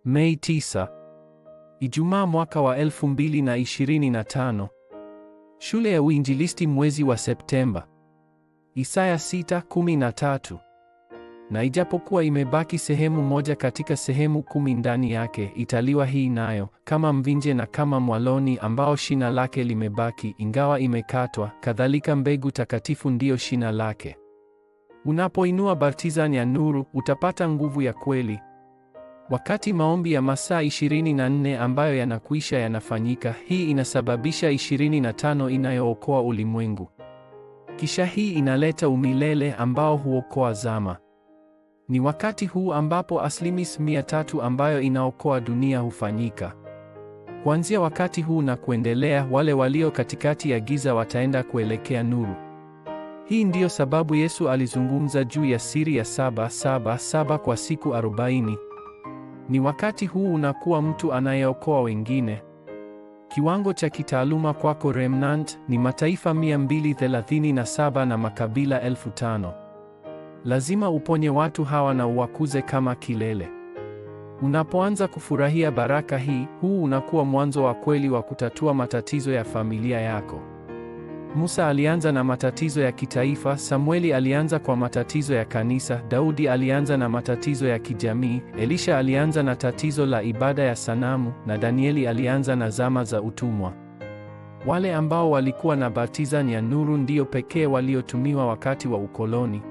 Mei 9. Ijumaa mwaka wa 2025. Shule ya Uinjilisti mwezi wa Septemba. Isaya 6:13. Na ijapokuwa imebaki sehemu moja katika sehemu 10 ndani yake, italiwa hii nayo, kama mvinje na kama mwaloni ambao shina lake limebaki, ingawa imekatwa, kadhalika mbegu takatifu ndiyo shina lake. Unapoinua baptizani ya nuru, utapata nguvu ya kweli. Wakati maombi ya masaa 24 ambayo yanakwisha yanafanyika, hii inasababisha 25 inayookoa ulimwengu. Kisha hii inaleta umilele ambao huokoa zama. Ni wakati huu ambapo asilimia 300 ambayo inaokoa dunia hufanyika. Kuanzia wakati huu na kuendelea, wale walio katikati ya giza wataenda kuelekea nuru. Hii ndiyo sababu Yesu alizungumza juu ya siri ya 777 kwa siku 40. Ni wakati huu unakuwa mtu anayeokoa wengine. Kiwango cha kitaaluma kwako Remnant ni mataifa 237 na makabila 5,000. Lazima uponye watu hawa na uwakuze kama kilele. Unapoanza kufurahia baraka hii, huu unakuwa mwanzo wa kweli wa kutatua matatizo ya familia yako. Musa alianza na matatizo ya kitaifa, Samueli alianza kwa matatizo ya kanisa, Daudi alianza na matatizo ya kijamii, Elisha alianza na tatizo la ibada ya sanamu, na Danieli alianza na zama za utumwa. Wale ambao walikuwa na baptizani ya nuru ndio pekee waliotumiwa wakati wa ukoloni.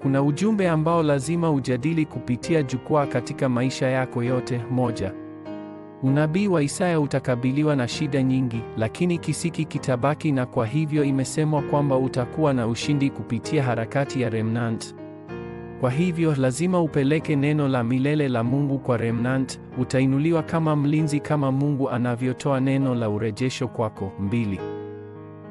Kuna ujumbe ambao lazima ujadili kupitia jukwaa katika maisha yako yote. Moja, unabii wa Isaya utakabiliwa na shida nyingi, lakini kisiki kitabaki, na kwa hivyo imesemwa kwamba utakuwa na ushindi kupitia harakati ya Remnant. Kwa hivyo lazima upeleke neno la milele la Mungu kwa Remnant. Utainuliwa kama mlinzi kama Mungu anavyotoa neno la urejesho kwako. 2.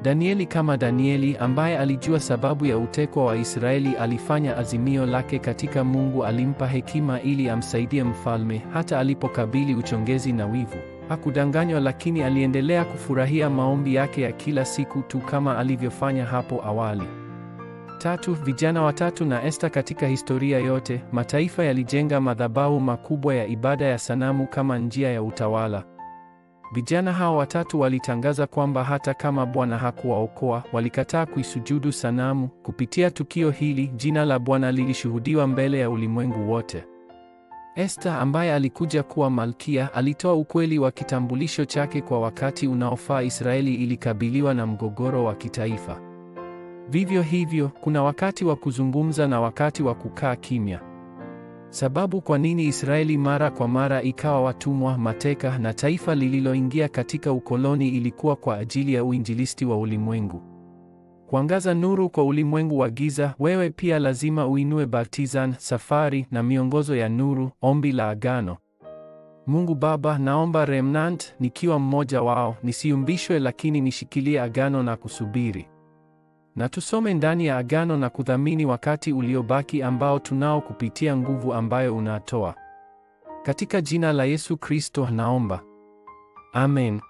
Danieli kama Danieli ambaye alijua sababu ya utekwa wa Israeli, alifanya azimio lake katika Mungu. Alimpa hekima ili amsaidie mfalme hata alipokabili uchongezi na wivu. Hakudanganywa, lakini aliendelea kufurahia maombi yake ya kila siku tu kama alivyofanya hapo awali. 3. Vijana watatu na Esta. Katika historia yote, mataifa yalijenga madhabahu makubwa ya ibada ya sanamu kama njia ya utawala. Vijana hao watatu walitangaza kwamba hata kama Bwana hakuwaokoa, walikataa kuisujudu sanamu. Kupitia tukio hili, jina la Bwana lilishuhudiwa mbele ya ulimwengu wote. Esta ambaye alikuja kuwa malkia, alitoa ukweli wa kitambulisho chake kwa wakati unaofaa. Israeli ilikabiliwa na mgogoro wa kitaifa. Vivyo hivyo, kuna wakati wa kuzungumza na wakati wa kukaa kimya. Sababu kwa nini Israeli mara kwa mara ikawa watumwa, mateka na taifa lililoingia katika ukoloni ilikuwa kwa ajili ya uinjilisti wa ulimwengu. Kuangaza nuru kwa ulimwengu wa giza. Wewe pia lazima uinue baptizan, safari na miongozo ya nuru. Ombi la agano. Mungu Baba, naomba Remnant, nikiwa mmoja wao, nisiumbishwe lakini nishikilie agano na kusubiri. Na tusome ndani ya agano na kudhamini wakati uliobaki ambao tunao kupitia nguvu ambayo unatoa. Katika jina la Yesu Kristo naomba. Amen.